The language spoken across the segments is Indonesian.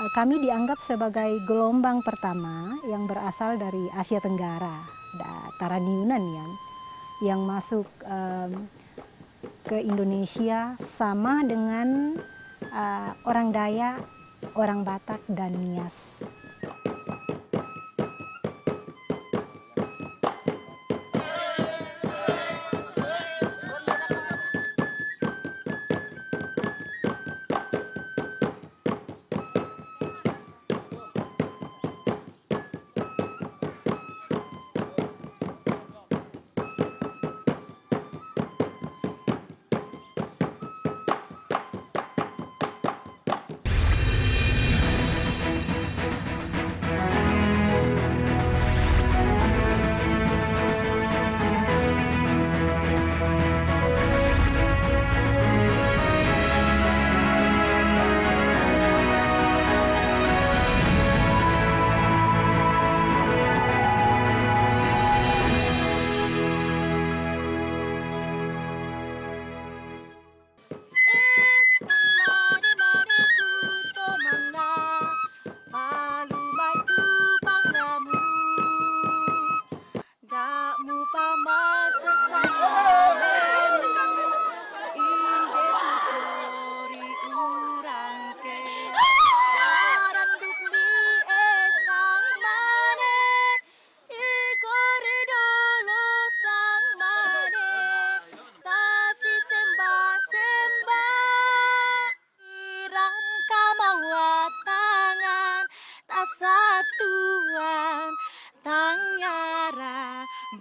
Kami dianggap sebagai gelombang pertama yang berasal dari Asia Tenggara, Taraniunan yang masuk ke Indonesia sama dengan orang Dayak, orang Batak, dan Nias.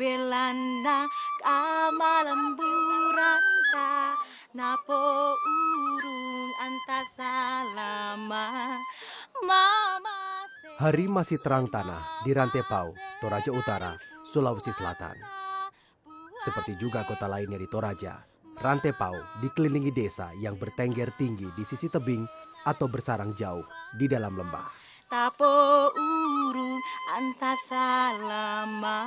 Belanda kamalemburanta napo urung antasalama mama. Hari masih terang tanah di Rantepao, Toraja Utara, Sulawesi Selatan. Seperti juga kota lainnya di Toraja, Rantepao dikelilingi desa yang bertengger tinggi di sisi tebing atau bersarang jauh di dalam lembah. Tapo urung antasalama.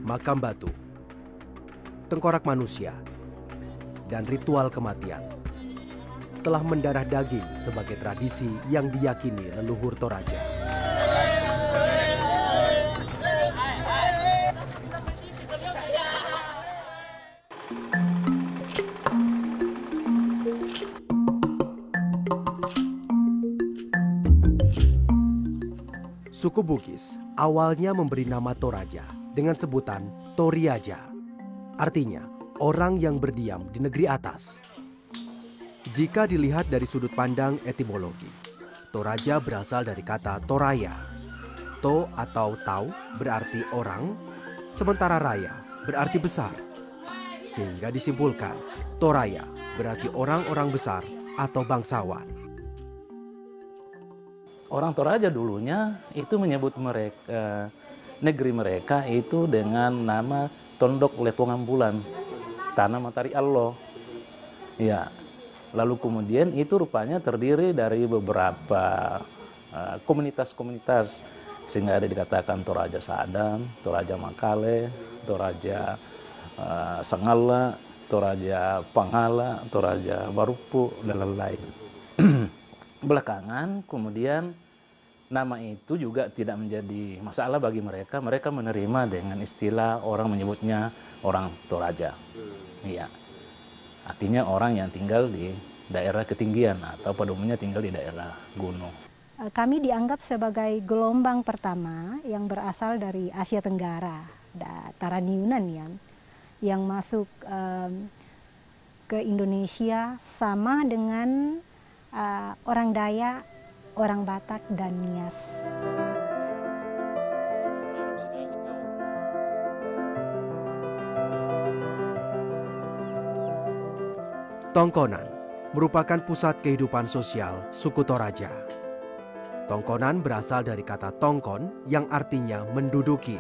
Makam batu, tengkorak manusia, dan ritual kematian telah mendarah daging sebagai tradisi yang diyakini leluhur Toraja. Suku Bugis awalnya memberi nama Toraja dengan sebutan Toriaja, artinya orang yang berdiam di negeri atas. Jika dilihat dari sudut pandang etimologi, Toraja berasal dari kata Toraya. To atau tau berarti orang, sementara raya berarti besar. Sehingga disimpulkan, Toraya berarti orang-orang besar atau bangsawan. Orang Toraja dulunya itu menyebut mereka negeri mereka itu dengan nama Tondok Lepongan Bulan, Tanah Matahari Allah. Ya, lalu kemudian itu rupanya terdiri dari beberapa komunitas-komunitas, sehingga ada dikatakan Toraja Sadam, Toraja Makale, Toraja Sangala, Toraja Panghala, Toraja Barupu, dan lain-lain. Belakangan kemudian nama itu juga tidak menjadi masalah bagi mereka. Mereka menerima dengan istilah orang menyebutnya orang Toraja. Iya. Artinya orang yang tinggal di daerah ketinggian atau pada umumnya tinggal di daerah gunung. Kami dianggap sebagai gelombang pertama yang berasal dari Asia Tenggara, Taraniunan yang masuk ke Indonesia sama dengan orang Dayak, orang Batak, dan Nias. Tongkonan merupakan pusat kehidupan sosial suku Toraja. Tongkonan berasal dari kata tongkon yang artinya menduduki.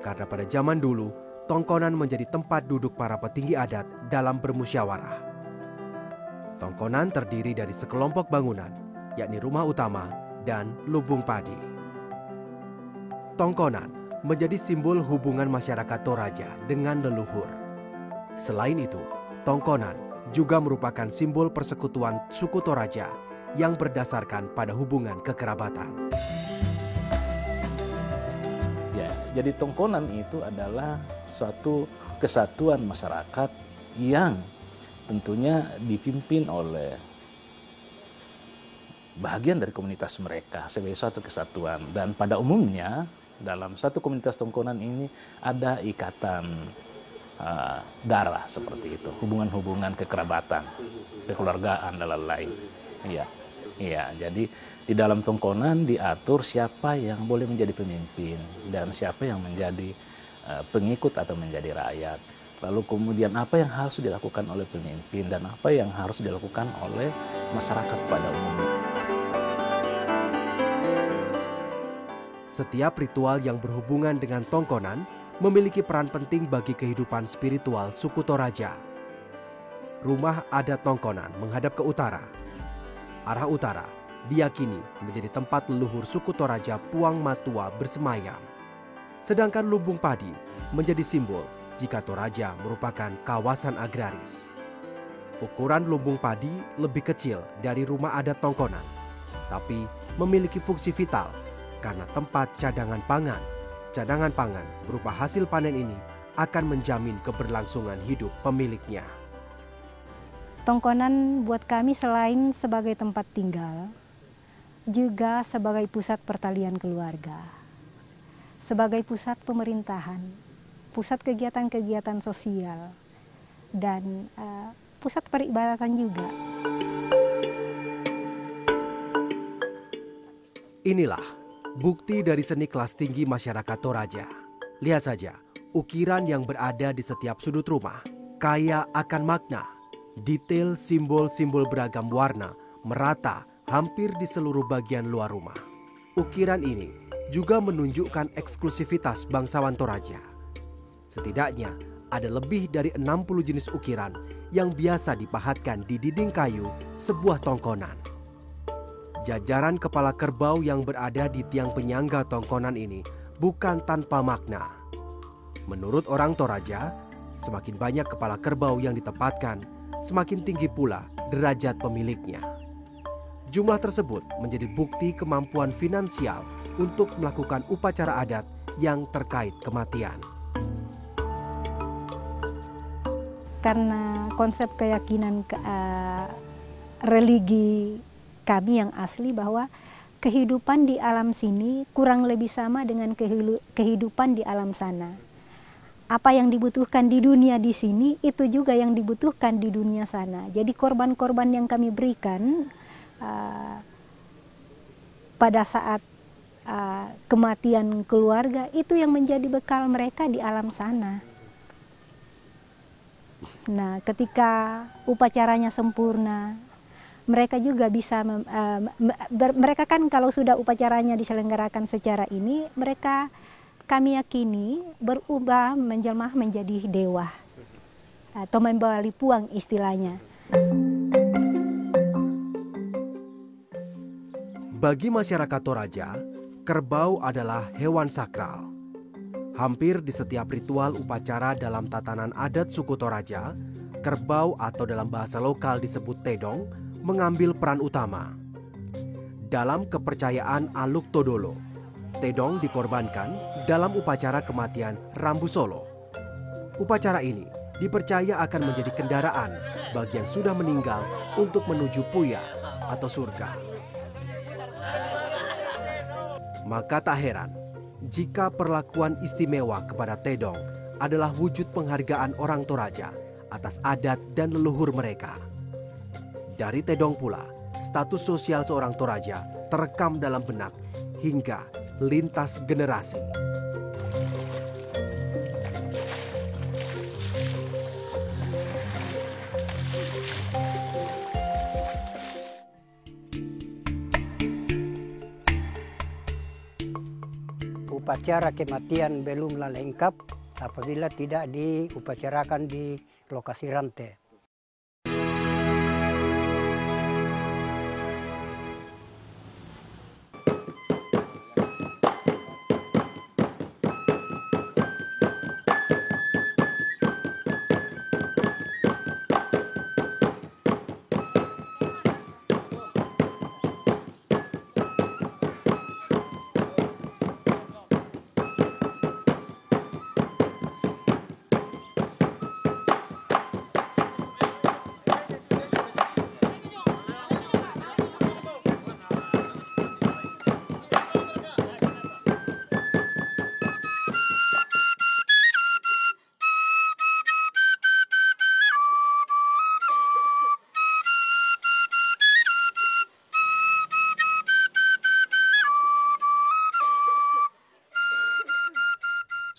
Karena pada zaman dulu, tongkonan menjadi tempat duduk para petinggi adat dalam bermusyawarah. Tongkonan terdiri dari sekelompok bangunan, yakni rumah utama dan lubung padi. Tongkonan menjadi simbol hubungan masyarakat Toraja dengan leluhur. Selain itu, tongkonan juga merupakan simbol persekutuan suku Toraja yang berdasarkan pada hubungan kekerabatan. Ya, jadi tongkonan itu adalah suatu kesatuan masyarakat yang tentunya dipimpin oleh bagian dari komunitas mereka sebagai suatu kesatuan. Dan pada umumnya dalam satu komunitas tongkonan ini ada ikatan darah seperti itu, hubungan-hubungan kekerabatan, kekeluargaan dan lain-lain. Iya. Iya, jadi di dalam tongkonan diatur siapa yang boleh menjadi pemimpin dan siapa yang menjadi pengikut atau menjadi rakyat. Lalu kemudian apa yang harus dilakukan oleh pemimpin dan apa yang harus dilakukan oleh masyarakat pada umumnya. Setiap ritual yang berhubungan dengan tongkonan memiliki peran penting bagi kehidupan spiritual suku Toraja. Rumah adat tongkonan menghadap ke utara. Arah utara diyakini menjadi tempat leluhur suku Toraja Puang Matua bersemayam. Sedangkan lumbung padi menjadi simbol jika Toraja merupakan kawasan agraris. Ukuran lumbung padi lebih kecil dari rumah adat tongkonan, tapi memiliki fungsi vital karena tempat cadangan pangan. Cadangan pangan berupa hasil panen ini akan menjamin keberlangsungan hidup pemiliknya. Tongkonan buat kami selain sebagai tempat tinggal, juga sebagai pusat pertalian keluarga, sebagai pusat pemerintahan, pusat kegiatan-kegiatan sosial, dan pusat peribadatan juga. Inilah bukti dari seni kelas tinggi masyarakat Toraja. Lihat saja, ukiran yang berada di setiap sudut rumah, kaya akan makna. Detail simbol-simbol beragam warna merata hampir di seluruh bagian luar rumah. Ukiran ini juga menunjukkan eksklusivitas bangsawan Toraja. Setidaknya ada lebih dari 60 jenis ukiran yang biasa dipahatkan di dinding kayu sebuah tongkonan. Jajaran kepala kerbau yang berada di tiang penyangga tongkonan ini bukan tanpa makna. Menurut orang Toraja, semakin banyak kepala kerbau yang ditempatkan, semakin tinggi pula derajat pemiliknya. Jumlah tersebut menjadi bukti kemampuan finansial untuk melakukan upacara adat yang terkait kematian. Karena konsep keyakinan religi kami yang asli bahwa kehidupan di alam sini kurang lebih sama dengan kehidupan di alam sana. Apa yang dibutuhkan di dunia di sini itu juga yang dibutuhkan di dunia sana. Jadi korban-korban yang kami berikan pada saat kematian keluarga itu yang menjadi bekal mereka di alam sana. Nah, ketika upacaranya sempurna, mereka juga bisa mereka kan kalau sudah upacaranya diselenggarakan secara ini, mereka kami yakini berubah menjelma menjadi dewa atau membawa lipuang istilahnya. Bagi masyarakat Toraja, kerbau adalah hewan sakral. Hampir di setiap ritual upacara dalam tatanan adat suku Toraja, kerbau atau dalam bahasa lokal disebut tedong mengambil peran utama. Dalam kepercayaan Aluk Todolo, tedong dikorbankan dalam upacara kematian Rambu Solo. Upacara ini dipercaya akan menjadi kendaraan bagi yang sudah meninggal untuk menuju Puya atau surga. Maka tak heran jika perlakuan istimewa kepada tedong adalah wujud penghargaan orang Toraja atas adat dan leluhur mereka. Dari tedong pula, status sosial seorang Toraja terekam dalam benak hingga lintas generasi. Upacara kematian belumlah lengkap apabila tidak diupacarakan di lokasi rantai.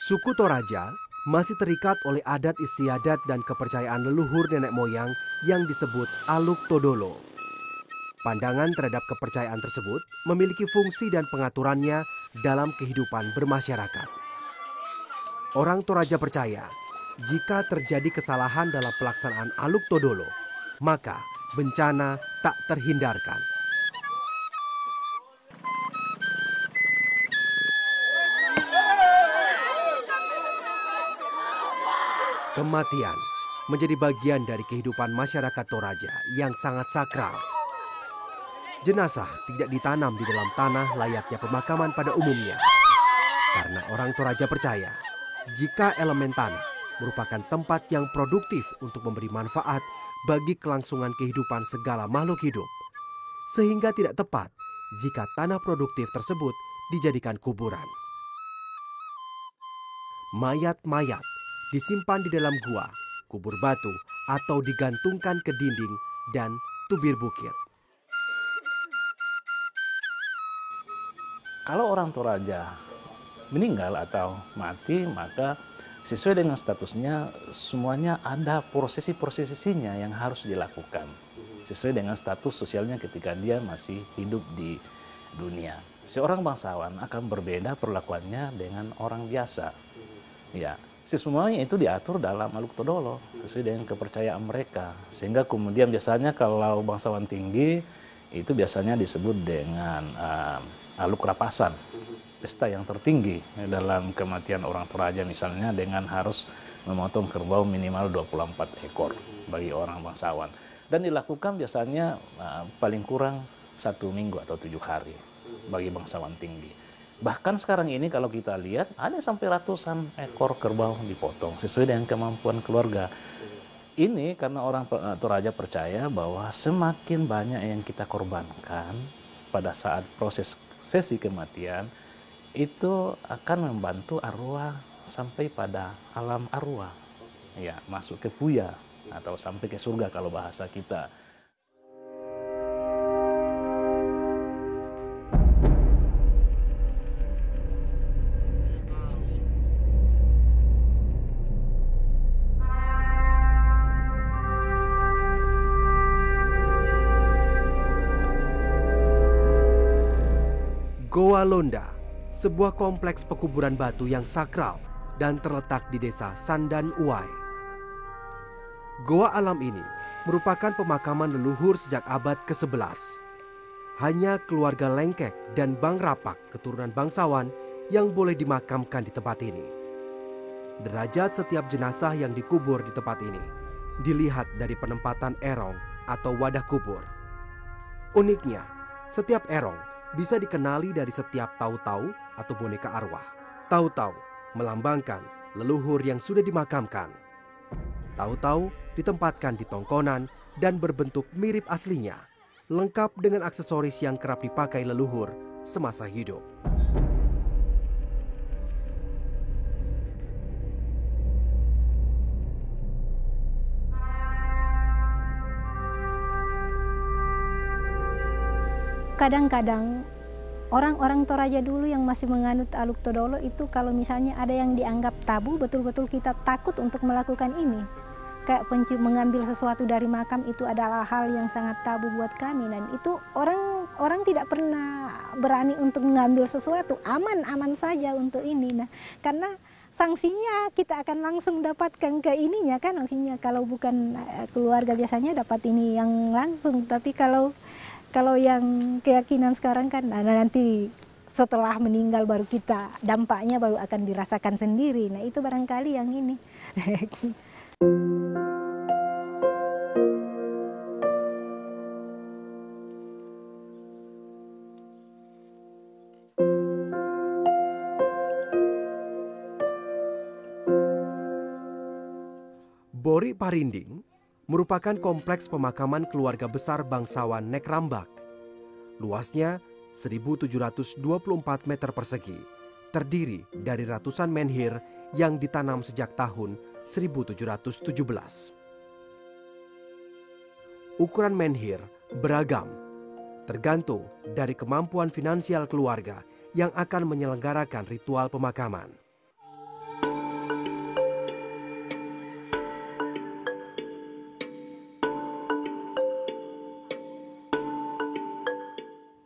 Suku Toraja masih terikat oleh adat istiadat dan kepercayaan leluhur nenek moyang yang disebut Aluk Todolo. Pandangan terhadap kepercayaan tersebut memiliki fungsi dan pengaturannya dalam kehidupan bermasyarakat. Orang Toraja percaya, jika terjadi kesalahan dalam pelaksanaan Aluk Todolo, maka bencana tak terhindarkan. Kematian menjadi bagian dari kehidupan masyarakat Toraja yang sangat sakral. Jenazah tidak ditanam di dalam tanah layaknya pemakaman pada umumnya. Karena orang Toraja percaya, jika elemen tanah merupakan tempat yang produktif untuk memberi manfaat bagi kelangsungan kehidupan segala makhluk hidup, sehingga tidak tepat jika tanah produktif tersebut dijadikan kuburan. Mayat-mayat disimpan di dalam gua, kubur batu, atau digantungkan ke dinding dan tubir bukit. Kalau orang Toraja meninggal atau mati, maka sesuai dengan statusnya semuanya ada prosesi-prosesinya yang harus dilakukan. Sesuai dengan status sosialnya ketika dia masih hidup di dunia. Seorang bangsawan akan berbeda perlakuannya dengan orang biasa. Ya, semuanya itu diatur dalam Aluk Todolo sesuai dengan kepercayaan mereka. Sehingga kemudian biasanya kalau bangsawan tinggi itu biasanya disebut dengan Aluk Rapasan, pesta yang tertinggi dalam kematian orang Toraja misalnya dengan harus memotong kerbau minimal 24 ekor bagi orang bangsawan. Dan dilakukan biasanya paling kurang 1 minggu atau 7 hari bagi bangsawan tinggi. Bahkan sekarang ini kalau kita lihat ada sampai ratusan ekor kerbau dipotong sesuai dengan kemampuan keluarga. Ini karena orang Toraja percaya bahwa semakin banyak yang kita korbankan pada saat proses sesi kematian, itu akan membantu arwah sampai pada alam arwah. Ya, masuk ke puya atau sampai ke surga kalau bahasa kita. Goa Londa, sebuah kompleks pekuburan batu yang sakral dan terletak di desa Sandan Uai. Goa alam ini merupakan pemakaman leluhur sejak abad ke-11. Hanya keluarga Lengkek dan Bang Rapak, keturunan bangsawan, yang boleh dimakamkan di tempat ini. Derajat setiap jenazah yang dikubur di tempat ini dilihat dari penempatan erong atau wadah kubur. Uniknya, setiap erong bisa dikenali dari setiap tahu-tahu atau boneka arwah. Tahu-tahu melambangkan leluhur yang sudah dimakamkan. Tahu-tahu ditempatkan di tongkonan dan berbentuk mirip aslinya, lengkap dengan aksesoris yang kerap dipakai leluhur semasa hidup. Kadang-kadang orang-orang Toraja dulu yang masih menganut Aluk Todolo itu kalau misalnya ada yang dianggap tabu, betul-betul kita takut untuk melakukan ini. Kayak mengambil sesuatu dari makam itu adalah hal yang sangat tabu buat kami, dan itu orang tidak pernah berani untuk mengambil sesuatu, aman-aman saja untuk ini. Nah, karena sanksinya kita akan langsung dapatkan ke ininya kan, maksudnya kalau bukan keluarga biasanya dapat ini yang langsung, tapi kalau yang keyakinan sekarang kan nanti setelah meninggal baru kita dampaknya baru akan dirasakan sendiri. Nah itu barangkali yang ini. Bori Parinding merupakan kompleks pemakaman keluarga besar bangsawan Nekrambak. Luasnya 1.724 meter persegi, terdiri dari ratusan menhir yang ditanam sejak tahun 1717. Ukuran menhir beragam, tergantung dari kemampuan finansial keluarga yang akan menyelenggarakan ritual pemakaman.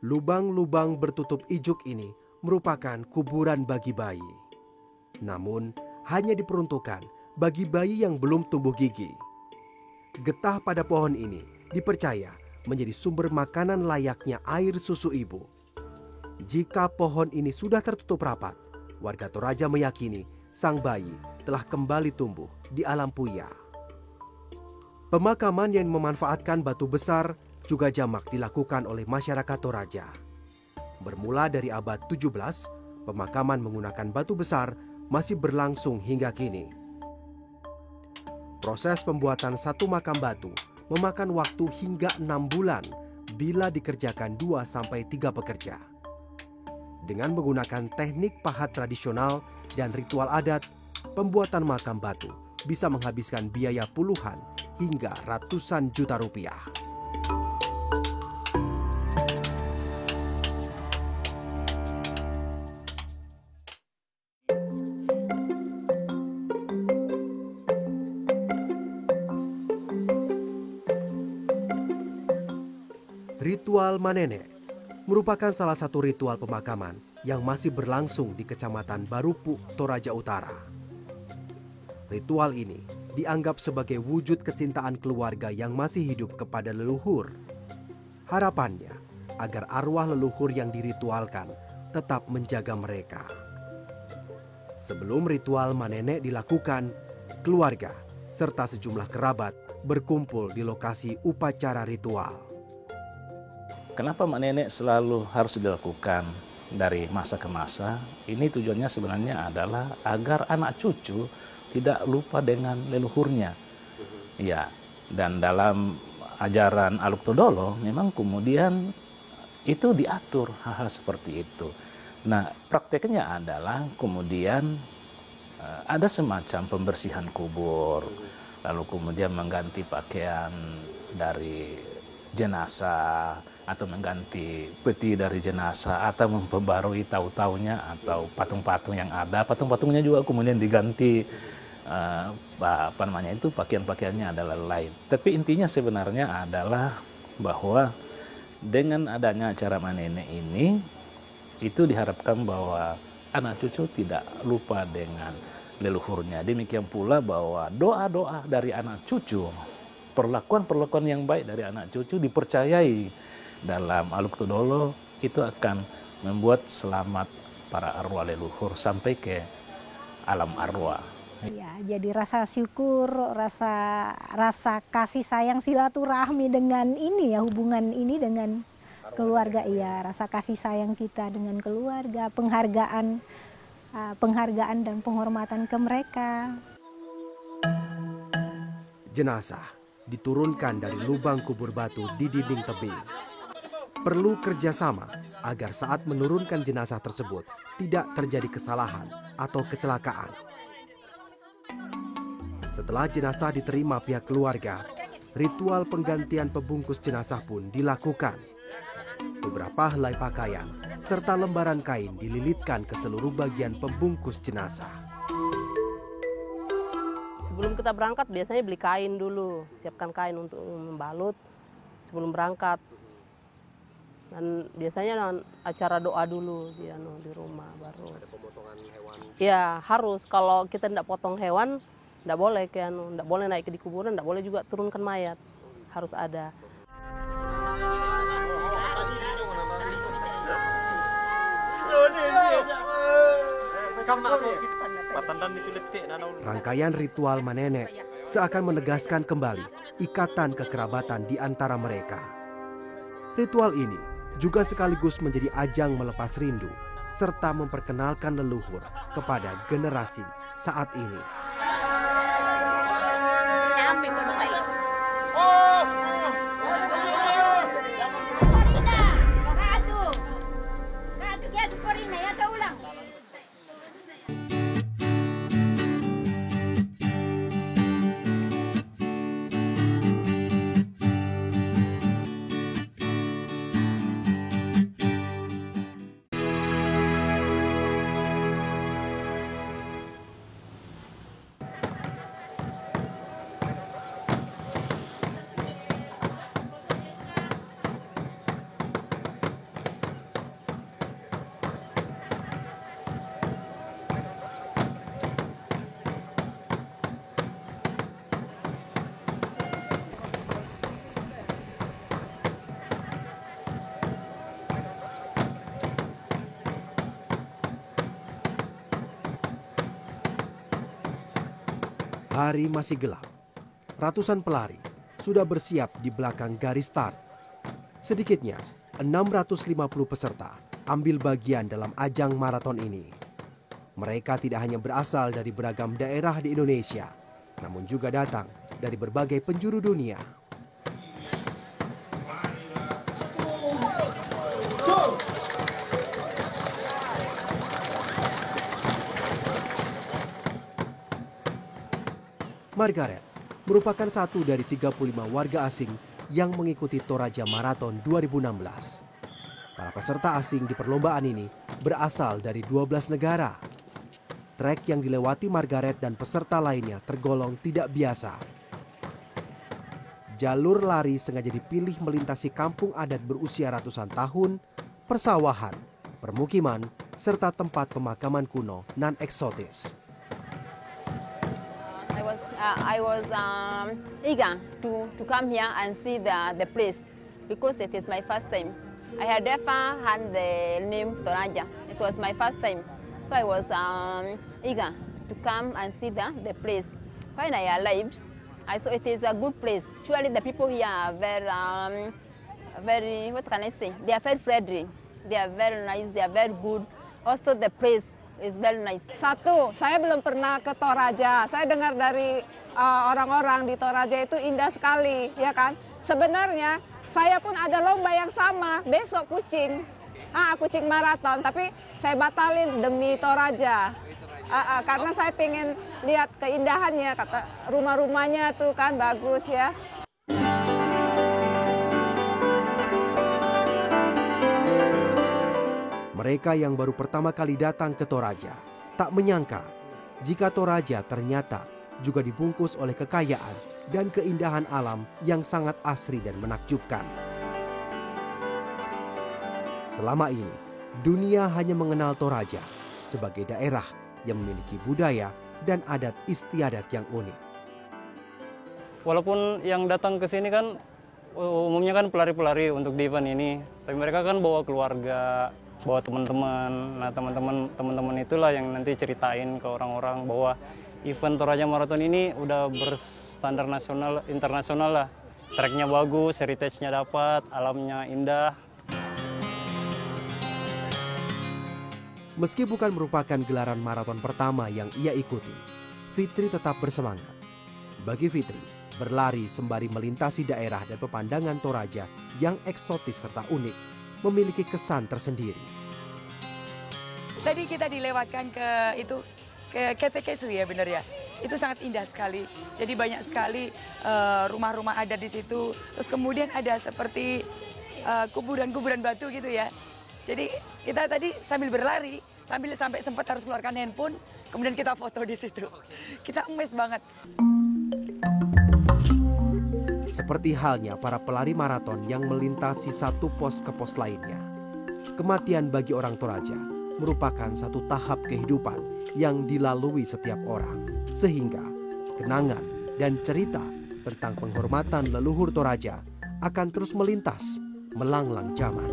Lubang-lubang bertutup ijuk ini merupakan kuburan bagi bayi. Namun, hanya diperuntukkan bagi bayi yang belum tumbuh gigi. Getah pada pohon ini dipercaya menjadi sumber makanan layaknya air susu ibu. Jika pohon ini sudah tertutup rapat, warga Toraja meyakini sang bayi telah kembali tumbuh di alam puya. Pemakaman yang memanfaatkan batu besar juga jamak dilakukan oleh masyarakat Toraja. Bermula dari abad 17, pemakaman menggunakan batu besar masih berlangsung hingga kini. Proses pembuatan satu makam batu memakan waktu hingga 6 bulan bila dikerjakan 2-3 pekerja. Dengan menggunakan teknik pahat tradisional dan ritual adat, pembuatan makam batu bisa menghabiskan biaya puluhan hingga ratusan juta rupiah. Ritual Manene merupakan salah satu ritual pemakaman yang masih berlangsung di Kecamatan Barupu, Toraja Utara. Ritual ini dianggap sebagai wujud kecintaan keluarga yang masih hidup kepada leluhur. Harapannya agar arwah leluhur yang diritualkan tetap menjaga mereka. Sebelum ritual Manene dilakukan, keluarga serta sejumlah kerabat berkumpul di lokasi upacara ritual. Kenapa mak nenek selalu harus dilakukan dari masa ke masa? Ini tujuannya sebenarnya adalah agar anak cucu tidak lupa dengan leluhurnya. Ya, dan dalam ajaran Aluk Todolo memang kemudian itu diatur hal-hal seperti itu. Nah, prakteknya adalah kemudian ada semacam pembersihan kubur, lalu kemudian mengganti pakaian dari jenazah atau mengganti peti dari jenazah atau memperbarui tahu-tahunya atau patung-patung yang ada. Patung-patungnya juga kemudian diganti pakaian-pakaiannya adalah lain. Tapi intinya sebenarnya adalah bahwa dengan adanya acara Manene ini itu diharapkan bahwa anak cucu tidak lupa dengan leluhurnya. Demikian pula bahwa doa-doa dari anak cucu, perlakuan-perlakuan yang baik dari anak cucu dipercayai dalam Aluk Todolo itu akan membuat selamat para arwah leluhur sampai ke alam arwah. Ya, jadi rasa syukur, rasa kasih sayang silaturahmi dengan ini ya, hubungan ini dengan keluarga, iya, rasa kasih sayang kita dengan keluarga, penghargaan dan penghormatan ke mereka. Jenazah diturunkan dari lubang kubur batu di dinding tebing. Perlu kerjasama agar saat menurunkan jenazah tersebut tidak terjadi kesalahan atau kecelakaan. Setelah jenazah diterima pihak keluarga, ritual penggantian pembungkus jenazah pun dilakukan. Beberapa helai pakaian serta lembaran kain dililitkan ke seluruh bagian pembungkus jenazah. Sebelum kita berangkat biasanya beli kain dulu, siapkan kain untuk membalut sebelum berangkat. Dan biasanya acara doa dulu di rumah baru. Ada pemotongan hewan? Ya harus, kalau kita tidak potong hewan, tidak boleh tidak boleh naik di kuburan, tidak boleh juga turunkan mayat, harus ada. Rangkaian ritual Manene seakan menegaskan kembali ikatan kekerabatan di antara mereka. Ritual ini juga sekaligus menjadi ajang melepas rindu serta memperkenalkan leluhur kepada generasi saat ini. Hari masih gelap. Ratusan pelari sudah bersiap di belakang garis start. Sedikitnya 650 peserta ambil bagian dalam ajang maraton ini. Mereka tidak hanya berasal dari beragam daerah di Indonesia, namun juga datang dari berbagai penjuru dunia. Margaret merupakan satu dari 35 warga asing yang mengikuti Toraja Marathon 2016. Para peserta asing di perlombaan ini berasal dari 12 negara. Trek yang dilewati Margaret dan peserta lainnya tergolong tidak biasa. Jalur lari sengaja dipilih melintasi kampung adat berusia ratusan tahun, persawahan, permukiman, serta tempat pemakaman kuno non-eksotis. I was eager to come here and see the place because it is my first time. I had never heard the name Toraja. It was my first time. So I was eager to come and see the place. When I arrived, I saw it is a good place. Surely the people here are very, what can I say? They are very friendly. They are very nice. They are very good. Also the place is very nice. Satu, saya belum pernah ke Toraja. Saya dengar dari orang-orang di Toraja itu indah sekali, ya kan? Sebenarnya saya pun ada lomba yang sama besok kucing maraton, tapi saya batalin demi Toraja. Karena saya pengen lihat keindahannya, kata rumah-rumahnya tuh kan bagus ya. Mereka yang baru pertama kali datang ke Toraja tak menyangka jika Toraja ternyata juga dibungkus oleh kekayaan dan keindahan alam yang sangat asri dan menakjubkan. Selama ini, dunia hanya mengenal Toraja sebagai daerah yang memiliki budaya dan adat istiadat yang unik. Walaupun yang datang ke sini kan umumnya kan pelari-pelari untuk di event ini, tapi mereka kan bawa keluarga, bawa teman-teman. Nah, teman-teman itulah yang nanti ceritain ke orang-orang bahwa event Toraja Marathon ini udah berstandar nasional, internasional lah. Treknya bagus, heritage-nya dapat, alamnya indah. Meski bukan merupakan gelaran maraton pertama yang ia ikuti, Fitri tetap bersemangat. Bagi Fitri, berlari sembari melintasi daerah dan pemandangan Toraja yang eksotis serta unik memiliki kesan tersendiri. Tadi kita dilewatkan ke Ketekesu ya, benar ya. Itu sangat indah sekali. Jadi banyak sekali rumah-rumah adat di situ. Terus kemudian ada seperti kuburan-kuburan batu gitu ya. Jadi kita tadi sambil berlari, sampai sempat harus keluarkan handphone, kemudian kita foto di situ. Kita amazed banget. Seperti halnya para pelari maraton yang melintasi satu pos ke pos lainnya. Kematian bagi orang Toraja merupakan satu tahap kehidupan yang dilalui setiap orang. Sehingga kenangan dan cerita tentang penghormatan leluhur Toraja akan terus melintas melanglang zaman.